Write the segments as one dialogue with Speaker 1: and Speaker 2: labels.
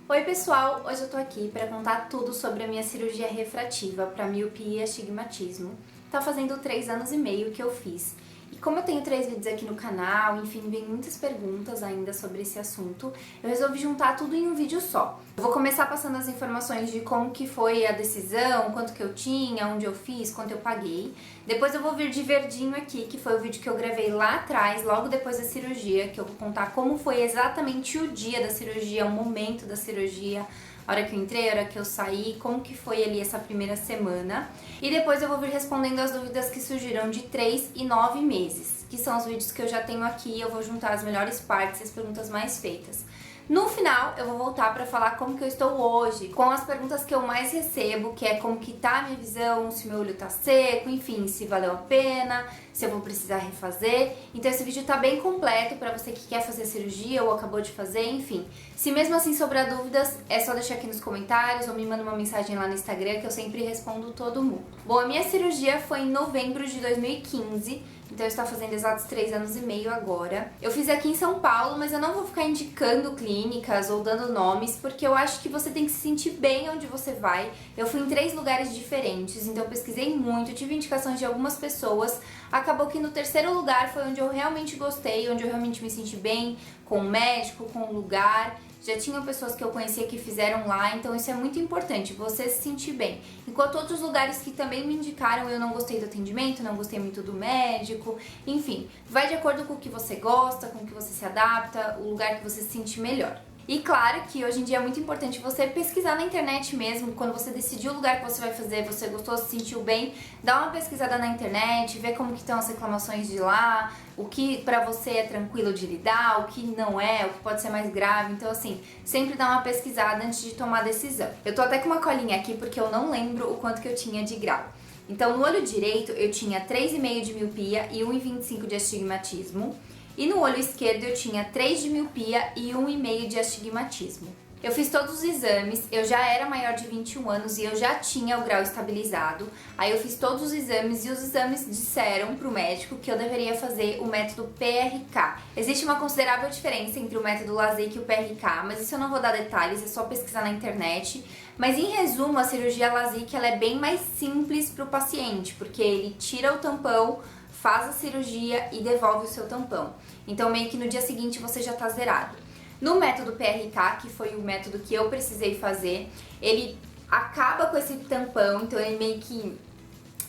Speaker 1: Oi pessoal, hoje eu tô aqui para contar tudo sobre a minha cirurgia refrativa para miopia e astigmatismo. Tá fazendo 3 anos e meio que eu fiz. E como eu tenho 3 vídeos aqui no canal, enfim, vem muitas perguntas ainda sobre esse assunto, eu resolvi juntar tudo em um vídeo só. Eu vou começar passando as informações de como que foi a decisão, quanto que eu tinha, onde eu fiz, quanto eu paguei. Depois eu vou vir de verdinho aqui, que foi o vídeo que eu gravei lá atrás, logo depois da cirurgia, que eu vou contar como foi exatamente o dia da cirurgia, o momento da cirurgia, a hora que eu entrei, a hora que eu saí, como que foi ali essa primeira semana. E depois eu vou vir respondendo as dúvidas que surgiram de 3 e 9 meses, que são os vídeos que eu já tenho aqui. Eu vou juntar as melhores partes e as perguntas mais feitas. No final, eu vou voltar para falar como que eu estou hoje, com as perguntas que eu mais recebo, que é como que tá a minha visão, se meu olho tá seco, enfim, se valeu a pena, se eu vou precisar refazer. Então esse vídeo tá bem completo para você que quer fazer cirurgia ou acabou de fazer, enfim. Se mesmo assim sobrar dúvidas, é só deixar aqui nos comentários ou me manda uma mensagem lá no Instagram que eu sempre respondo todo mundo. Bom, a minha cirurgia foi em novembro de 2015, então está fazendo exatos 3 anos e meio agora. Eu fiz aqui em São Paulo, mas eu não vou ficar indicando clínicas ou dando nomes, porque eu acho que você tem que se sentir bem onde você vai. Eu fui em 3 lugares diferentes, então eu pesquisei muito, tive indicações de algumas pessoas. Acabou que no terceiro lugar foi onde eu realmente gostei, onde eu realmente me senti bem com o médico, com o lugar. Já tinham pessoas que eu conhecia que fizeram lá, então isso é muito importante, você se sentir bem. Enquanto outros lugares que também me indicaram, eu não gostei do atendimento, não gostei muito do médico, enfim, vai de acordo com o que você gosta, com o que você se adapta, o lugar que você se sente melhor. E claro que hoje em dia é muito importante você pesquisar na internet mesmo, quando você decidiu o lugar que você vai fazer, você gostou, se sentiu bem, dá uma pesquisada na internet, vê como que estão as reclamações de lá, o que pra você é tranquilo de lidar, o que não é, o que pode ser mais grave. Então assim, sempre dá uma pesquisada antes de tomar a decisão. Eu tô até com uma colinha aqui porque eu não lembro o quanto que eu tinha de grau. Então no olho direito eu tinha 3,5 de miopia e 1,25 de astigmatismo. E no olho esquerdo eu tinha 3 de miopia e 1,5 de astigmatismo. Eu fiz todos os exames, eu já era maior de 21 anos e eu já tinha o grau estabilizado. Aí eu fiz todos os exames e os exames disseram pro médico que eu deveria fazer o método PRK. Existe uma considerável diferença entre o método LASIK e o PRK, mas isso eu não vou dar detalhes, é só pesquisar na internet. Mas em resumo, a cirurgia LASIK ela é bem mais simples pro paciente, porque ele tira o tampão, faz a cirurgia e devolve o seu tampão. Então meio que no dia seguinte você já tá zerado. No método PRK, que foi o método que eu precisei fazer, ele acaba com esse tampão, então ele meio que,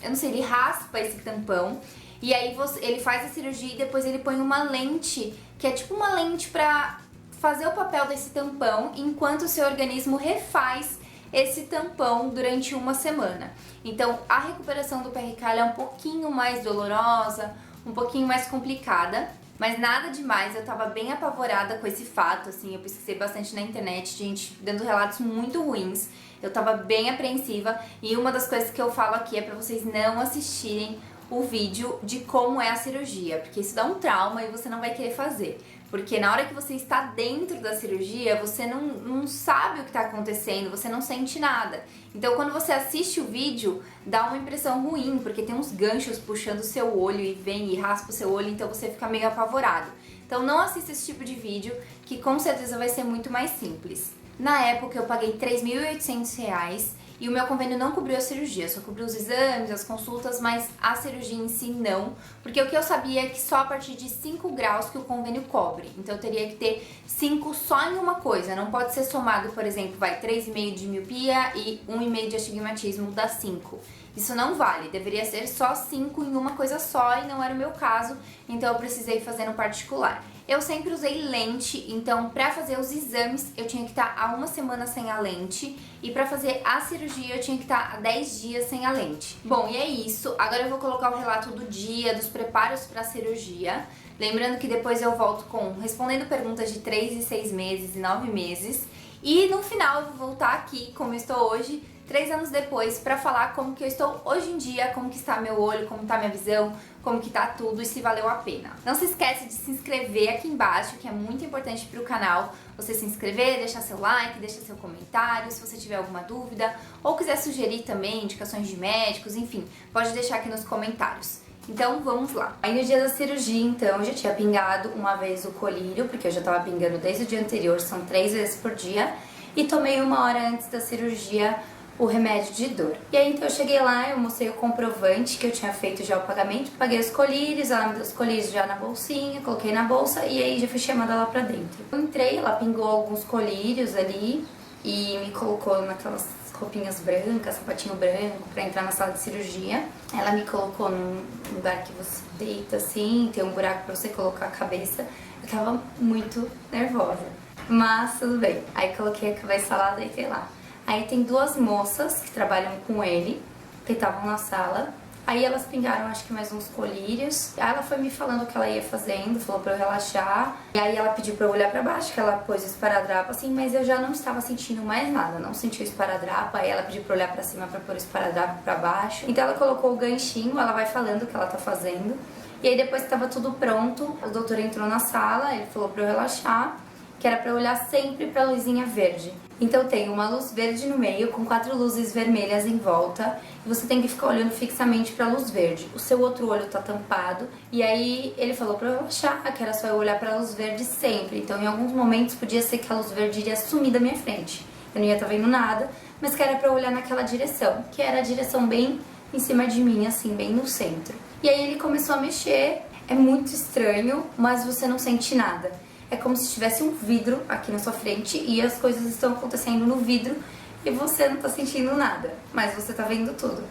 Speaker 1: eu não sei, ele raspa esse tampão e aí ele faz a cirurgia e depois ele põe uma lente, que é tipo uma lente pra fazer o papel desse tampão, enquanto o seu organismo refaz esse tampão durante uma semana. Então a recuperação do PRK é um pouquinho mais dolorosa, um pouquinho mais complicada, mas nada demais. Eu tava bem apavorada com esse fato, assim, eu pesquisei bastante na internet, gente dando relatos muito ruins, eu tava bem apreensiva e uma das coisas que eu falo aqui é pra vocês não assistirem o vídeo de como é a cirurgia, porque isso dá um trauma e você não vai querer fazer. Porque na hora que você está dentro da cirurgia, você não sabe o que está acontecendo, você não sente nada. Então quando você assiste o vídeo, dá uma impressão ruim, porque tem uns ganchos puxando o seu olho e vem e raspa o seu olho, então você fica meio apavorado. Então não assista esse tipo de vídeo, que com certeza vai ser muito mais simples. Na época eu paguei R$ 3.800 e o meu convênio não cobriu a cirurgia, só cobriu os exames, as consultas, mas a cirurgia em si não, porque o que eu sabia é que só a partir de 5 graus que o convênio cobre, então eu teria que ter 5 só em uma coisa, não pode ser somado, por exemplo, 3,5 de miopia e 1,5 de astigmatismo dá 5. Isso não vale, deveria ser só 5 em uma coisa só e não era o meu caso, então eu precisei fazer no particular. Eu sempre usei lente, então pra fazer os exames eu tinha que estar há 1 semana sem a lente e pra fazer a cirurgia eu tinha que estar há 10 dias sem a lente. Bom, e é isso. Agora eu vou colocar o relato do dia, dos preparos pra cirurgia. Lembrando que depois eu volto respondendo perguntas de 3 e 6 meses e 9 meses. E no final eu vou voltar aqui, como eu estou hoje, 3 anos depois, pra falar como que eu estou hoje em dia, como que está meu olho, como tá minha visão, como que tá tudo e se valeu a pena. Não se esquece de se inscrever aqui embaixo, que é muito importante pro canal. Você se inscrever, deixar seu like, deixar seu comentário, se você tiver alguma dúvida, ou quiser sugerir também indicações de médicos, enfim, pode deixar aqui nos comentários. Então vamos lá. Aí no dia da cirurgia, então, eu já tinha pingado uma vez o colírio, porque eu já tava pingando desde o dia anterior, são 3 vezes por dia. e tomei 1 hora antes da cirurgia o remédio de dor. E aí então eu cheguei lá, eu mostrei o comprovante que eu tinha feito já o pagamento, paguei os colírios, ela me deu os colírios já na bolsinha, coloquei na bolsa e aí já fui chamada lá pra dentro. Eu entrei, ela pingou alguns colírios ali e me colocou naquelas roupinhas brancas, sapatinho branco pra entrar na sala de cirurgia. Ela me colocou num lugar que você deita assim, tem um buraco pra você colocar a cabeça. Eu tava muito nervosa, mas tudo bem. Aí coloquei a cabeça lá, deitei lá. Aí tem 2 moças que trabalham com ele, que estavam na sala. Aí elas pingaram, acho que mais uns colírios. Aí ela foi me falando o que ela ia fazendo, falou pra eu relaxar. E aí ela pediu pra eu olhar pra baixo, que ela pôs o esparadrapo assim, mas eu já não estava sentindo mais nada, não senti o esparadrapo. Aí ela pediu pra eu olhar pra cima pra pôr o esparadrapo pra baixo. Então ela colocou o ganchinho, ela vai falando o que ela tá fazendo. E aí depois que tava tudo pronto, o doutor entrou na sala, ele falou pra eu relaxar, que era pra eu olhar sempre pra luzinha verde. Então tem uma luz verde no meio com 4 luzes vermelhas em volta e você tem que ficar olhando fixamente pra luz verde. O seu outro olho tá tampado e aí ele falou pra eu relaxar, que era só eu olhar pra luz verde sempre. Então em alguns momentos podia ser que a luz verde iria sumir da minha frente. Eu não ia estar vendo nada, mas que era pra eu olhar naquela direção, que era a direção bem em cima de mim, assim, bem no centro. E aí ele começou a mexer, é muito estranho, mas você não sente nada. É como se tivesse um vidro aqui na sua frente e as coisas estão acontecendo no vidro e você não tá sentindo nada, mas você tá vendo tudo.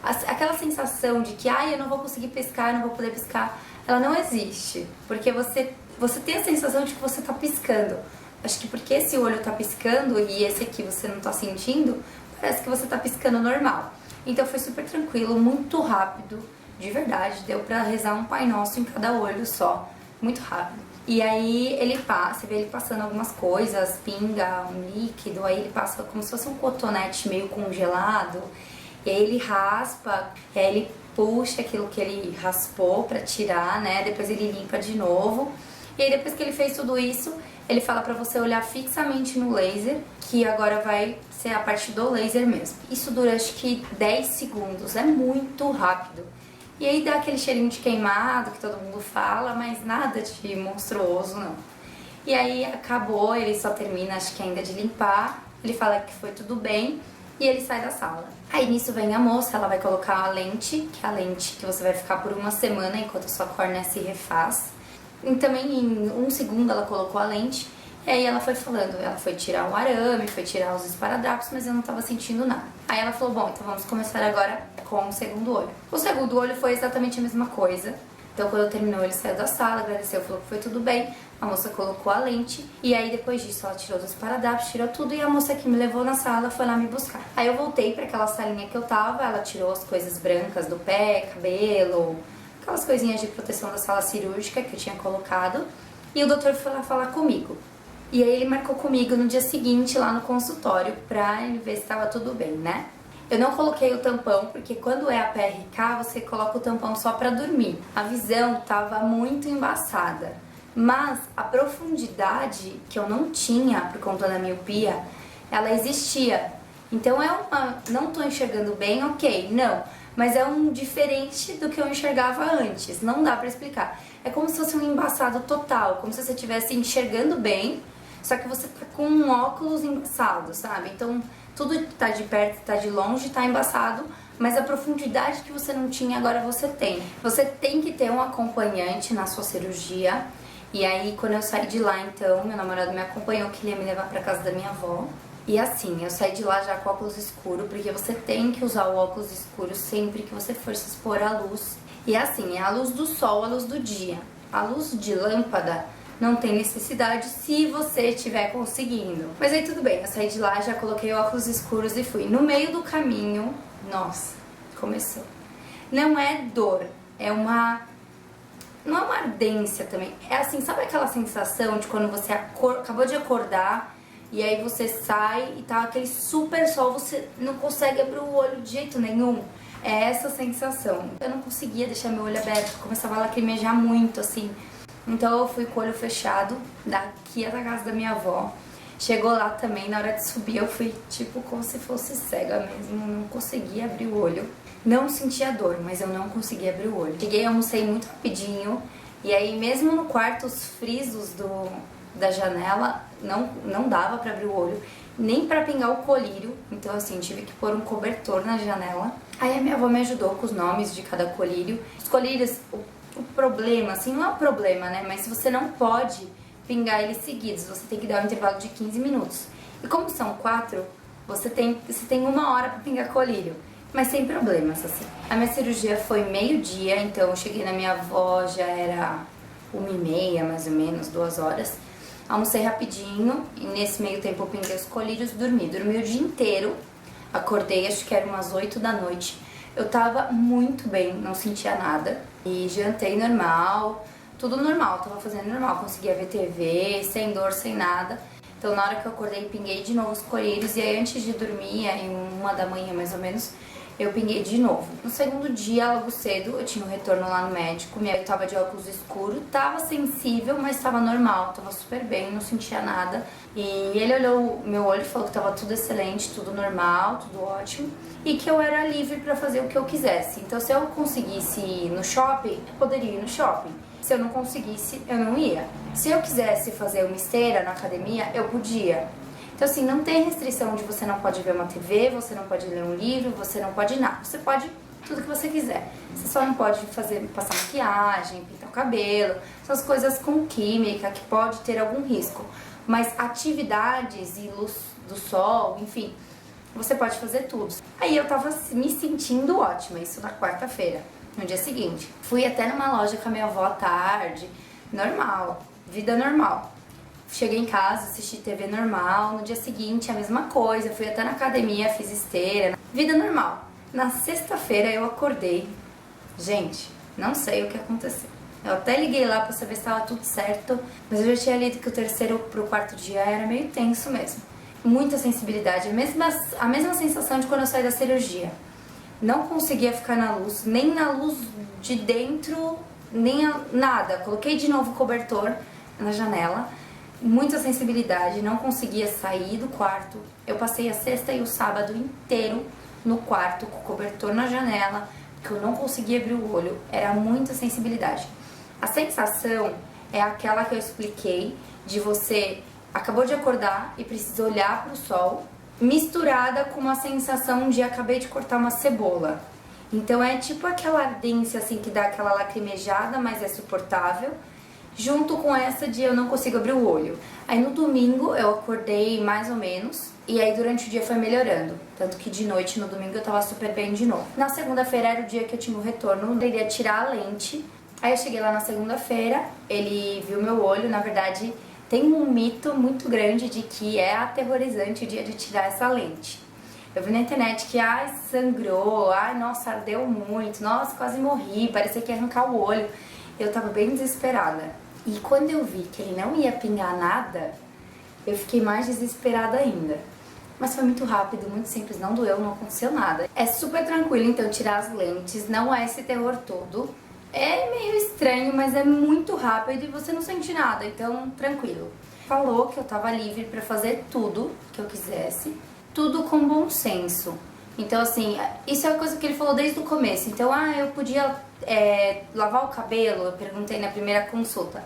Speaker 1: Aquela sensação de que, eu não vou conseguir piscar, eu não vou poder piscar, ela não existe, porque você tem a sensação de que você tá piscando. Acho que porque esse olho tá piscando e esse aqui você não tá sentindo, parece que você tá piscando normal. Então foi super tranquilo, muito rápido, de verdade, deu pra rezar um Pai Nosso em cada olho só, muito rápido. E aí ele passa, você vê ele passando algumas coisas, pinga um líquido, aí ele passa como se fosse um cotonete meio congelado, e aí ele raspa, e aí ele puxa aquilo que ele raspou pra tirar, né? Depois ele limpa de novo. E aí depois que ele fez tudo isso, ele fala pra você olhar fixamente no laser, que agora vai ser a parte do laser mesmo. Isso dura acho que 10 segundos, é muito rápido. E aí dá aquele cheirinho de queimado que todo mundo fala, mas nada de monstruoso, não. E aí acabou, ele só termina, acho que ainda de limpar, ele fala que foi tudo bem e ele sai da sala. Aí nisso vem a moça, ela vai colocar a lente, que é a lente que você vai ficar por 1 semana enquanto a sua córnea se refaz. E também em 1 segundo ela colocou a lente. E aí ela foi falando, ela foi tirar o arame, foi tirar os esparadrapos, mas eu não tava sentindo nada. Aí ela falou, bom, então vamos começar agora com o segundo olho. O segundo olho foi exatamente a mesma coisa. Então quando terminou ele saiu da sala, agradeceu, falou que foi tudo bem. A moça colocou a lente e aí depois disso ela tirou os esparadrapos, tirou tudo e a moça que me levou na sala foi lá me buscar. Aí eu voltei pra aquela salinha que eu tava, ela tirou as coisas brancas do pé, cabelo, aquelas coisinhas de proteção da sala cirúrgica que eu tinha colocado. E o doutor foi lá falar comigo. E aí ele marcou comigo no dia seguinte lá no consultório pra ele ver se tava tudo bem, né? Eu não coloquei o tampão, porque quando é a PRK, você coloca o tampão só pra dormir. A visão tava muito embaçada, mas a profundidade que eu não tinha por conta da miopia, ela existia. Então não tô enxergando bem, ok, não. Mas é um diferente do que eu enxergava antes, não dá pra explicar. É como se fosse um embaçado total, como se você estivesse enxergando bem, só que você tá com um óculos embaçado, sabe? Então tudo que tá de perto, tá de longe, tá embaçado, mas a profundidade que você não tinha, agora você tem. Você tem que ter um acompanhante na sua cirurgia. E aí, quando eu saí de lá, então, meu namorado me acompanhou, que ele ia me levar pra casa da minha avó. E assim, eu saí de lá já com óculos escuro, porque você tem que usar o óculos escuro sempre que você for se expor à luz. E assim, é a luz do sol, a luz do dia. A luz de lâmpada não tem necessidade se você estiver conseguindo. Mas aí tudo bem, eu saí de lá, já coloquei óculos escuros e fui. No meio do caminho, nossa, começou. Não é dor, é uma... Não é uma ardência também. É assim, sabe aquela sensação de quando você acabou de acordar e aí você sai e tá aquele super sol, você não consegue abrir o olho de jeito nenhum? É essa sensação. Eu não conseguia deixar meu olho aberto, começava a lacrimejar muito, assim. Então eu fui com o olho fechado, daqui até a casa da minha avó. Chegou lá também, na hora de subir eu fui tipo como se fosse cega mesmo, não conseguia abrir o olho. Não sentia dor, mas eu não conseguia abrir o olho. Cheguei, almocei muito rapidinho, e aí mesmo no quarto os frisos
Speaker 2: da janela, não dava pra abrir o olho, nem pra pingar o colírio. Então assim, tive que pôr um cobertor na janela. Aí a minha avó me ajudou com os nomes de cada colírio. Os colírios, o problema, assim, não é um problema, né? Mas você não pode pingar eles seguidos, você tem que dar um intervalo de 15 minutos. E como são 4, você tem 1 hora pra pingar colírio. Mas sem problemas, assim. A minha cirurgia foi meio-dia, então eu cheguei na minha avó, já era 1h30, mais ou menos, 2 horas. Almocei rapidinho e nesse meio tempo eu pinguei os colírios e dormi. Dormi o dia inteiro, acordei, acho que era umas 8 da noite. Eu tava muito bem, não sentia nada. E jantei normal, tudo normal, tava fazendo normal. Conseguia ver TV, sem dor, sem nada. Então na hora que eu acordei, pinguei de novo os colírios. E aí antes de dormir, aí 1 da manhã mais ou menos, eu pinguei de novo. No segundo dia, logo cedo, eu tinha um retorno lá no médico. Eu tava de óculos escuro, tava sensível, mas tava normal, tava super bem, não sentia nada. E ele olhou o meu olho e falou que tava tudo excelente, tudo normal, tudo ótimo. E que eu era livre pra fazer o que eu quisesse. Então se eu conseguisse ir no shopping, eu poderia ir no shopping. Se eu não conseguisse, eu não ia. Se eu quisesse fazer uma esteira na academia, eu podia. Então assim, não tem restrição de você não pode ver uma TV, você não pode ler um livro, você não pode nada. Você pode tudo que você quiser. Você só não pode passar maquiagem, pintar o cabelo, essas coisas com química que pode ter algum risco. Mas atividades e luz do sol, enfim, você pode fazer tudo. Aí eu tava me sentindo ótima, isso na quarta-feira, no dia seguinte. Fui até numa loja com a minha avó à tarde, normal, vida normal. Cheguei em casa, assisti TV normal, no dia seguinte a mesma coisa, fui até na academia, fiz esteira, vida normal. Na sexta-feira eu acordei, gente, não sei o que aconteceu. Eu até liguei lá pra saber se estava tudo certo, mas eu já tinha lido que o terceiro pro quarto dia era meio tenso mesmo. Muita sensibilidade, a mesma sensação de quando eu saí da cirurgia. Não conseguia ficar na luz, nem na luz de dentro, nem nada. Coloquei de novo o cobertor na janela. Muita sensibilidade, não conseguia sair do quarto. Eu passei a sexta e o sábado inteiro no quarto, com o cobertor na janela, porque eu não conseguia abrir o olho. Era muita sensibilidade. A sensação é aquela que eu expliquei, de você acabou de acordar e precisa olhar para o sol, misturada com uma sensação de acabei de cortar uma cebola. Então é tipo aquela ardência assim que dá aquela lacrimejada, mas é suportável, junto com essa de eu não consigo abrir o olho. Aí no domingo eu acordei mais ou menos, e aí durante o dia foi melhorando. Tanto que de noite, no domingo, eu tava super bem de novo. Na segunda-feira era o dia que eu tinha o retorno, ele ia tirar a lente. Aí eu cheguei lá na segunda-feira, ele viu meu olho, na verdade tem um mito muito grande de que é aterrorizante o dia de tirar essa lente. Eu vi na internet que, ai, sangrou, ai, nossa, ardeu muito, nossa, quase morri, parecia que ia arrancar o olho. Eu tava bem desesperada. E quando eu vi que ele não ia pingar nada, eu fiquei mais desesperada ainda. Mas foi muito rápido, muito simples, não doeu, não aconteceu nada. É super tranquilo, então, tirar as lentes, não é esse terror todo. É meio estranho, mas é muito rápido e você não sente nada, então tranquilo. Falou que eu tava livre pra fazer tudo que eu quisesse, tudo com bom senso. Então assim, isso é a coisa que ele falou desde o começo. Então, eu podia lavar o cabelo, eu perguntei na primeira consulta.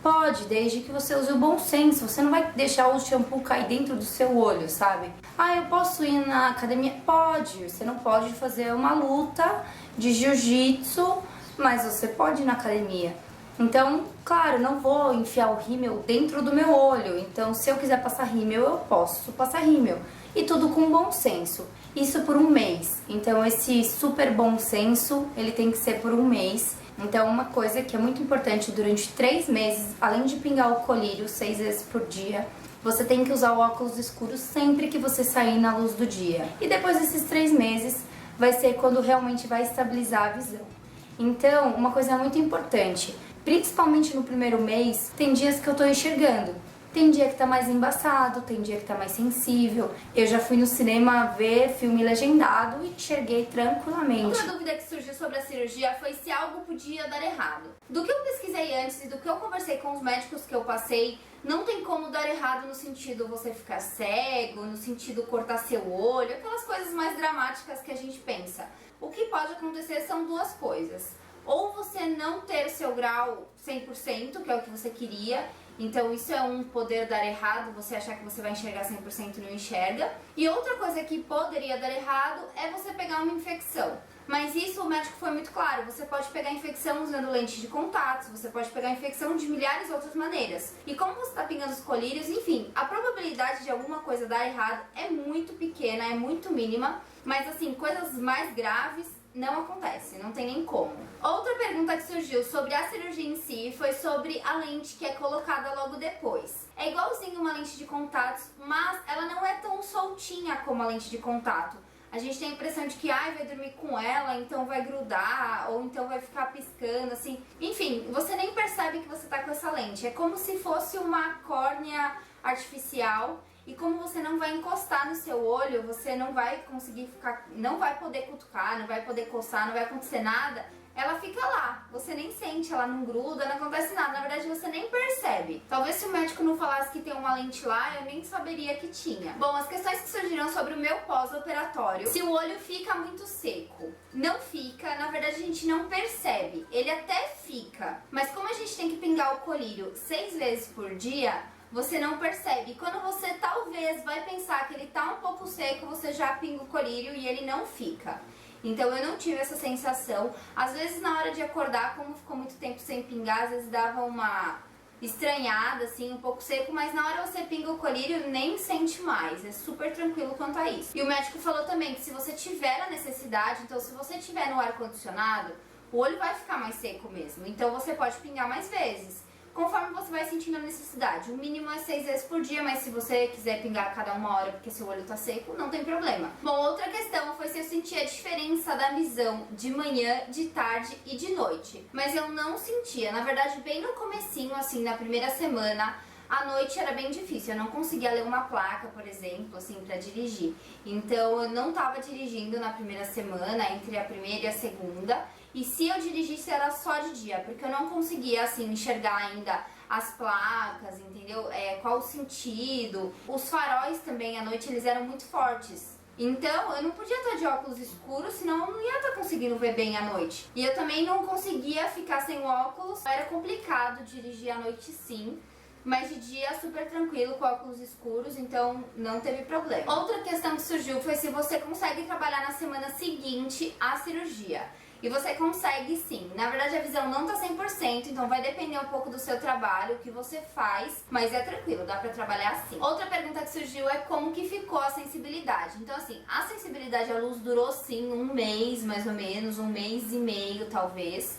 Speaker 2: Pode, desde que você use o bom senso, você não vai deixar o shampoo cair dentro do seu olho, sabe? Eu posso ir na academia? Pode, você não pode fazer uma luta de jiu-jitsu, mas você pode ir na academia. Então, claro, não vou enfiar o rímel dentro do meu olho. Então, se eu quiser passar rímel, eu posso passar rímel. E tudo com bom senso. Isso por 1 mês. Então, esse super bom senso, ele tem que ser por 1 mês. Então, uma coisa que é muito importante durante 3 meses, além de pingar o colírio 6 vezes por dia, você tem que usar o óculos escuro sempre que você sair na luz do dia. E depois desses 3 meses, vai ser quando realmente vai estabilizar a visão. Então, uma coisa muito importante, principalmente no primeiro mês, tem dias que eu tô enxergando. Tem dia que tá mais embaçado, tem dia que tá mais sensível. Eu já fui no cinema ver filme legendado e enxerguei tranquilamente.
Speaker 1: Outra dúvida que surgiu sobre a cirurgia foi se algo podia dar errado. Do que eu pesquisei antes e do que eu conversei com os médicos que eu passei, não tem como dar errado no sentido você ficar cego, no sentido cortar seu olho, aquelas coisas mais dramáticas que a gente pensa. O que pode acontecer são 2 coisas. Ou você não ter o seu grau 100%, que é o que você queria, Então isso é um poder dar errado, você achar que você vai enxergar 100% e não enxerga. E outra coisa que poderia dar errado é você pegar uma infecção. Mas isso o médico foi muito claro, você pode pegar infecção usando lente de contatos, você pode pegar infecção de milhares de outras maneiras. E como você está pingando os colírios, enfim, a probabilidade de alguma coisa dar errado é muito pequena, é muito mínima. Mas assim, coisas mais graves não acontece, não tem nem como. Outra pergunta que surgiu sobre a cirurgia em si foi sobre a lente que é colocada logo depois. É igualzinho uma lente de contatos, mas ela não é tão soltinha como a lente de contato. A gente tem a impressão de que vai dormir com ela, então vai grudar, ou então vai ficar piscando, assim. Enfim, você nem percebe que você tá com essa lente. É como se fosse uma córnea artificial. E como você não vai encostar no seu olho, você não vai conseguir ficar, não vai poder cutucar, não vai poder coçar, não vai acontecer nada, ela fica lá. Você nem sente, ela não gruda, não acontece nada. Na verdade, você nem percebe. Talvez se o médico não falasse que tem uma lente lá, eu nem saberia que tinha. Bom, as questões que surgiram sobre o meu pós-operatório. Se o olho fica muito seco. Não fica, na verdade a gente não percebe. Ele até fica. Mas como a gente tem que pingar o colírio 6 vezes por dia, você não percebe. Quando você talvez vai pensar que ele tá um pouco seco, você já pinga o colírio e ele não fica. Então eu não tive essa sensação. Às vezes na hora de acordar, como ficou muito tempo sem pingar, às vezes dava uma estranhada, assim, um pouco seco, mas na hora você pinga o colírio, nem sente mais. É super tranquilo quanto a isso. E o médico falou também que se você tiver a necessidade, então se você tiver no ar-condicionado, o olho vai ficar mais seco mesmo. Então você pode pingar mais vezes, conforme você vai sentindo a necessidade. O mínimo é 6 vezes por dia, mas se você quiser pingar a cada 1 hora porque seu olho tá seco, não tem problema. Bom, outra questão foi se eu sentia a diferença da visão de manhã, de tarde e de noite. Mas eu não sentia. Na verdade, bem no comecinho, assim, na primeira semana, à noite era bem difícil, eu não conseguia ler uma placa, por exemplo, assim, pra dirigir. Então eu não tava dirigindo na primeira semana, entre a primeira e a segunda. E se eu dirigisse era só de dia, porque eu não conseguia, assim, enxergar ainda as placas, entendeu? Qual o sentido. Os faróis também à noite, eles eram muito fortes. Então, eu não podia estar de óculos escuros, senão eu não ia estar conseguindo ver bem à noite. E eu também não conseguia ficar sem óculos, era complicado dirigir à noite sim. Mas de dia super tranquilo, com óculos escuros, então não teve problema. Outra questão que surgiu foi se você consegue trabalhar na semana seguinte à cirurgia. E você consegue sim. Na verdade a visão não tá 100%, então vai depender um pouco do seu trabalho, o que você faz, mas é tranquilo, dá pra trabalhar assim. Outra pergunta que surgiu é como que ficou a sensibilidade. Então assim, a sensibilidade à luz durou sim 1 mês, mais ou menos, 1 mês e meio talvez.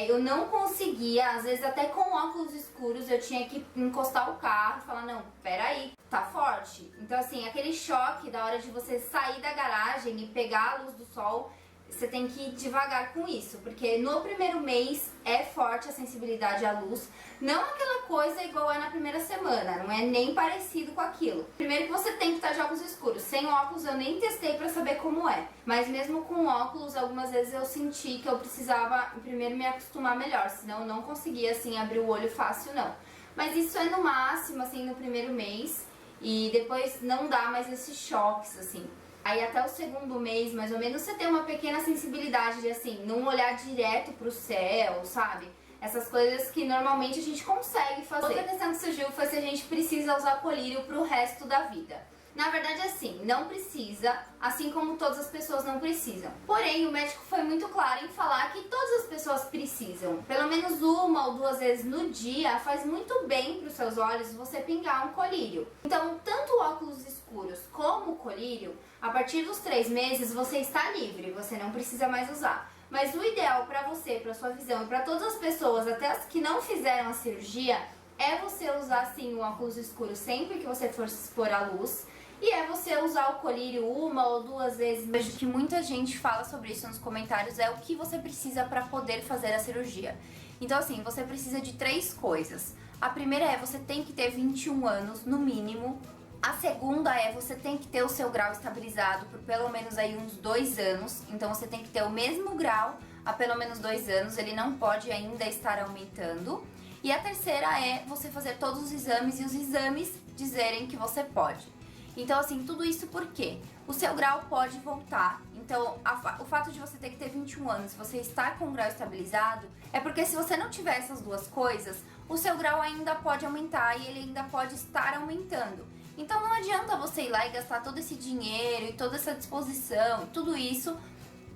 Speaker 1: Eu não conseguia, às vezes até com óculos escuros eu tinha que encostar o carro e falar, não, peraí, tá forte. Então assim, aquele choque da hora de você sair da garagem e pegar a luz do sol, você tem que ir devagar com isso, porque no primeiro mês é forte a sensibilidade à luz, não aquela coisa igual é na primeira semana, não é nem parecido com aquilo. Primeiro que você tem que estar de óculos escuros, sem óculos eu nem testei pra saber como é, mas mesmo com óculos algumas vezes eu senti que eu precisava primeiro me acostumar melhor, senão eu não conseguia assim abrir o olho fácil não. Mas isso é no máximo assim no primeiro mês e depois não dá mais esses choques assim. Aí até o segundo mês, mais ou menos, você tem uma pequena sensibilidade de, assim, não olhar direto pro céu, sabe? Essas coisas que normalmente a gente consegue fazer. Outra questão que surgiu foi se a gente precisa usar colírio pro resto da vida. Na verdade, assim, não precisa, assim como todas as pessoas não precisam. Porém, o médico foi muito claro em falar que todas as pessoas precisam. Pelo menos 1 ou 2 vezes no dia faz muito bem para os seus olhos você pingar um colírio. Então, tanto óculos escuros como o colírio, a partir dos 3 meses você está livre, você não precisa mais usar. Mas o ideal para você, para sua visão e para todas as pessoas, até as que não fizeram a cirurgia, é você usar sim o óculos escuro sempre que você for se expor à luz. E é você usar o colírio 1 ou 2 vezes. Vejo que muita gente fala sobre isso nos comentários, é o que você precisa para poder fazer a cirurgia. Então assim, você precisa de 3 coisas. A primeira é você tem que ter 21 anos no mínimo. A segunda é você tem que ter o seu grau estabilizado por pelo menos aí uns 2 anos. Então você tem que ter o mesmo grau há pelo menos 2 anos, ele não pode ainda estar aumentando. E a terceira é você fazer todos os exames e os exames dizerem que você pode. Então, assim, tudo isso por quê? O seu grau pode voltar. Então, o fato de você ter que ter 21 anos e você estar com o grau estabilizado é porque se você não tiver essas 2 coisas, o seu grau ainda pode aumentar e ele ainda pode estar aumentando. Então não adianta você ir lá e gastar todo esse dinheiro e toda essa disposição, tudo isso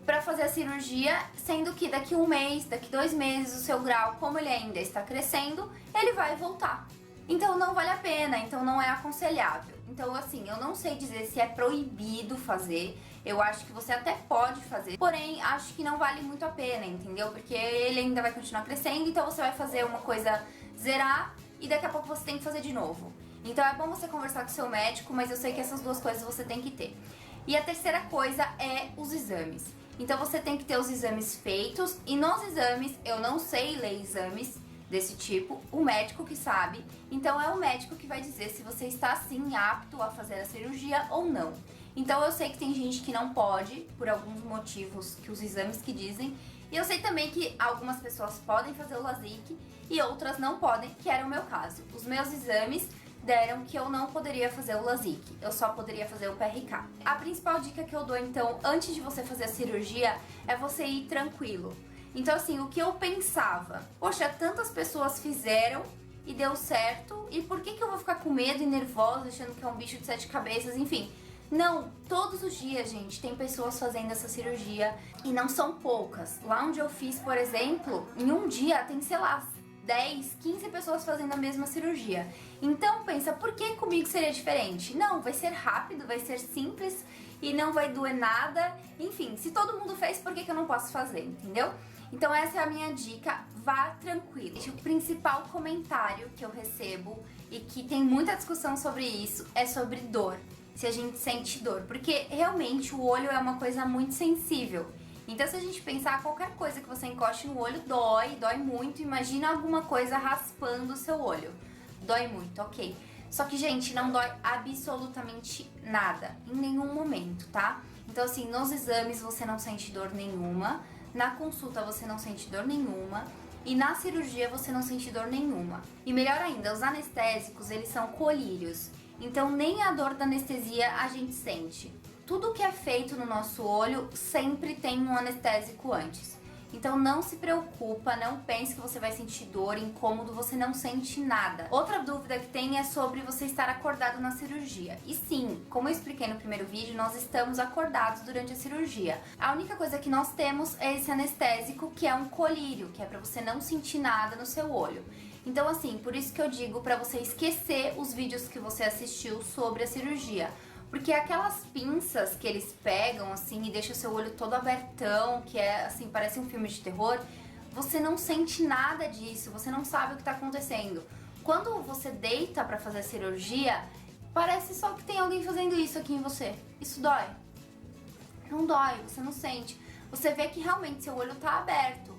Speaker 1: para fazer a cirurgia, sendo que daqui 1 mês, daqui 2 meses, o seu grau, como ele ainda está crescendo, ele vai voltar. Então não vale a pena, então não é aconselhável. Então assim, eu não sei dizer se é proibido fazer, eu acho que você até pode fazer, porém acho que não vale muito a pena, entendeu? Porque ele ainda vai continuar crescendo, então você vai fazer uma coisa zerar e daqui a pouco você tem que fazer de novo. Então é bom você conversar com o seu médico, mas eu sei que essas 2 coisas você tem que ter. E a terceira coisa é os exames. Então você tem que ter os exames feitos e nos exames, eu não sei ler exames desse tipo, o médico que sabe, então é o médico que vai dizer se você está sim apto a fazer a cirurgia ou não. Então eu sei que tem gente que não pode, por alguns motivos que os exames que dizem, e eu sei também que algumas pessoas podem fazer o LASIK e outras não podem, que era o meu caso. Os meus exames deram que eu não poderia fazer o LASIK, eu só poderia fazer o PRK. A principal dica que eu dou então, antes de você fazer a cirurgia, é você ir tranquilo. Então assim, o que eu pensava, poxa, tantas pessoas fizeram e deu certo, e por que eu vou ficar com medo e nervosa, achando que é um bicho de 7 cabeças, enfim. Não, todos os dias, gente, tem pessoas fazendo essa cirurgia e não são poucas. Lá onde eu fiz, por exemplo, em um dia tem, sei lá, 10, 15 pessoas fazendo a mesma cirurgia. Então pensa, por que comigo seria diferente? Não, vai ser rápido, vai ser simples e não vai doer nada. Enfim, se todo mundo fez, por que eu não posso fazer, entendeu? Então essa é a minha dica, vá tranquilo. O principal comentário que eu recebo e que tem muita discussão sobre isso é sobre dor. Se a gente sente dor, porque realmente o olho é uma coisa muito sensível. Então se a gente pensar, qualquer coisa que você encoste no olho dói muito. Imagina alguma coisa raspando o seu olho. Dói muito, ok. Só que, gente, não dói absolutamente nada, em nenhum momento, tá? Então assim, nos exames você não sente dor nenhuma, na consulta você não sente dor nenhuma e na cirurgia você não sente dor nenhuma. E melhor ainda, os anestésicos, eles são colírios, então nem a dor da anestesia a gente sente. Tudo que é feito no nosso olho sempre tem um anestésico antes. Então não se preocupa, não pense que você vai sentir dor, incômodo, você não sente nada. Outra dúvida que tem é sobre você estar acordado na cirurgia. E sim, como eu expliquei no primeiro vídeo, nós estamos acordados durante a cirurgia. A única coisa que nós temos é esse anestésico, que é um colírio, que é pra você não sentir nada no seu olho. Então assim, por isso que eu digo pra você esquecer os vídeos que você assistiu sobre a cirurgia. Porque aquelas pinças que eles pegam assim e deixam o seu olho todo abertão, que é assim, parece um filme de terror, você não sente nada disso, você não sabe o que tá acontecendo. Quando você deita pra fazer a cirurgia, parece só que tem alguém fazendo isso aqui em você. Isso dói? Não dói, você não sente. Você vê que realmente seu olho tá aberto.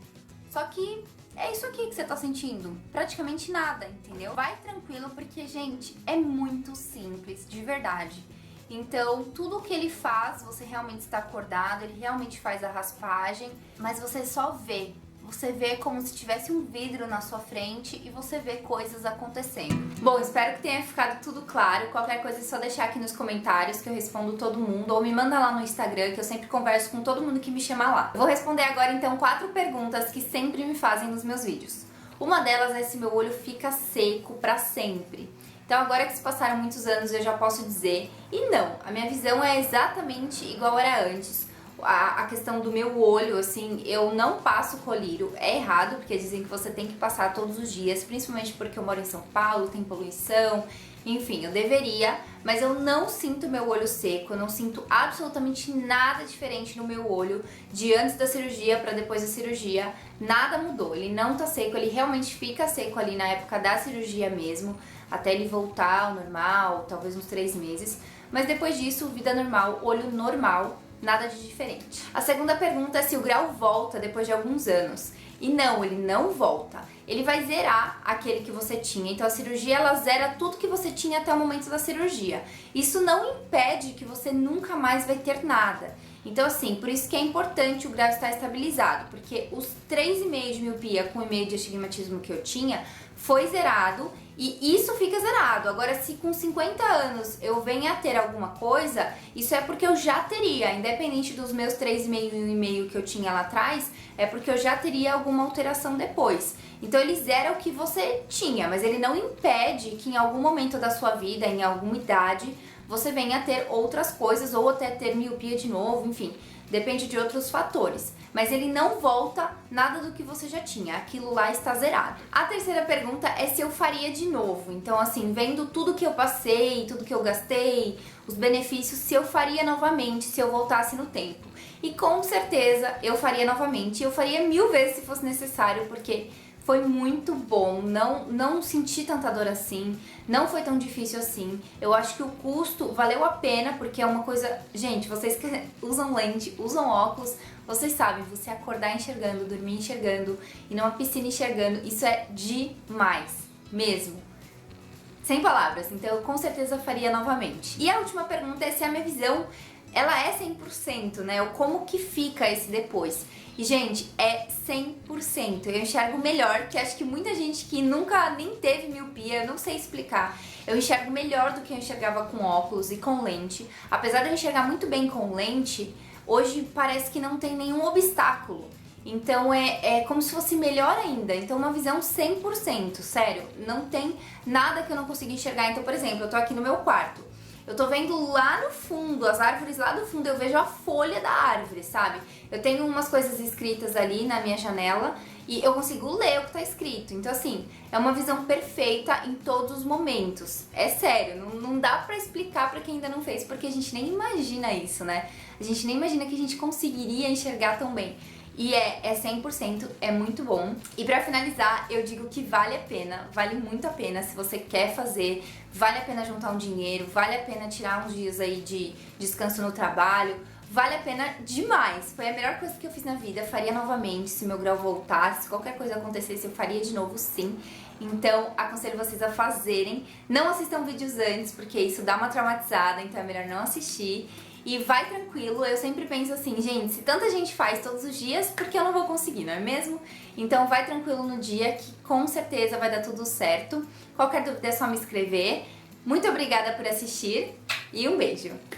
Speaker 1: Só que é isso aqui que você tá sentindo, praticamente nada, entendeu? Vai tranquilo porque, gente, é muito simples, de verdade. Então, tudo que ele faz, você realmente está acordado, ele realmente faz a raspagem, mas você só vê. Você vê como se tivesse um vidro na sua frente e você vê coisas acontecendo. Bom, espero que tenha ficado tudo claro. Qualquer coisa é só deixar aqui nos comentários que eu respondo todo mundo, ou me manda lá no Instagram que eu sempre converso com todo mundo que me chama lá. Eu vou responder agora então 4 perguntas que sempre me fazem nos meus vídeos. Uma delas é se meu olho fica seco pra sempre. Então agora que se passaram muitos anos eu já posso dizer, e não, a minha visão é exatamente igual era antes. A questão do meu olho, assim, eu não passo colírio, é errado, porque dizem que você tem que passar todos os dias, principalmente porque eu moro em São Paulo, tem poluição, enfim, eu deveria, mas eu não sinto meu olho seco, eu não sinto absolutamente nada diferente no meu olho de antes da cirurgia para depois da cirurgia, nada mudou, ele não tá seco, ele realmente fica seco ali na época da cirurgia mesmo, até ele voltar ao normal, talvez uns 3 meses, mas depois disso, vida normal, olho normal, nada de diferente. A segunda pergunta é se o grau volta depois de alguns anos. E não, ele não volta. Ele vai zerar aquele que você tinha. Então a cirurgia, ela zera tudo que você tinha até o momento da cirurgia. Isso não impede que você nunca mais vai ter nada. Então assim, por isso que é importante o grau estar estabilizado, porque os 3,5 de miopia com 1,5 de astigmatismo que eu tinha foi zerado e isso fica zerado. Agora, se com 50 anos eu venha a ter alguma coisa, isso é porque eu já teria, independente dos meus 3,5 e 1,5 que eu tinha lá atrás, é porque eu já teria alguma alteração depois. Então ele zera o que você tinha, mas ele não impede que em algum momento da sua vida, em alguma idade, você venha a ter outras coisas ou até ter miopia de novo, enfim, depende de outros fatores. Mas ele não volta nada do que você já tinha, aquilo lá está zerado. A terceira pergunta é se eu faria de novo. Então assim, vendo tudo que eu passei, tudo que eu gastei, os benefícios, se eu faria novamente, se eu voltasse no tempo. E com certeza eu faria novamente, eu faria 1000 vezes se fosse necessário, porque foi muito bom, não senti tanta dor assim, não foi tão difícil assim. Eu acho que o custo valeu a pena, porque é uma coisa... Gente, vocês que usam lente, usam óculos, vocês sabem, você acordar enxergando, dormir enxergando, ir numa piscina enxergando, isso é demais, mesmo. Sem palavras, então eu com certeza faria novamente. E a última pergunta é se a minha visão, ela é 100%, né? Ou como que fica esse depois? E, gente, é 100%. Eu enxergo melhor, que acho que muita gente que nunca nem teve miopia, eu não sei explicar. Eu enxergo melhor do que eu enxergava com óculos e com lente. Apesar de eu enxergar muito bem com lente, hoje parece que não tem nenhum obstáculo. Então é como se fosse melhor ainda. Então uma visão 100%, sério. Não tem nada que eu não consiga enxergar. Então, por exemplo, eu tô aqui no meu quarto. Eu tô vendo lá no fundo, as árvores lá do fundo, eu vejo a folha da árvore, sabe? Eu tenho umas coisas escritas ali na minha janela e eu consigo ler o que tá escrito. Então, assim, é uma visão perfeita em todos os momentos. É sério, não dá pra explicar pra quem ainda não fez, porque a gente nem imagina isso, né? A gente nem imagina que a gente conseguiria enxergar tão bem. E é 100%, é muito bom. E pra finalizar, eu digo que vale a pena, vale muito a pena se você quer fazer, vale a pena juntar um dinheiro, vale a pena tirar uns dias aí de descanso no trabalho, vale a pena demais. Foi a melhor coisa que eu fiz na vida, faria novamente se meu grau voltasse, se qualquer coisa acontecesse eu faria de novo sim. Então aconselho vocês a fazerem, não assistam vídeos antes porque isso dá uma traumatizada, então é melhor não assistir. E vai tranquilo, eu sempre penso assim, gente, se tanta gente faz todos os dias, por que eu não vou conseguir, não é mesmo? Então vai tranquilo no dia que com certeza vai dar tudo certo. Qualquer dúvida é só me escrever. Muito obrigada por assistir e um beijo!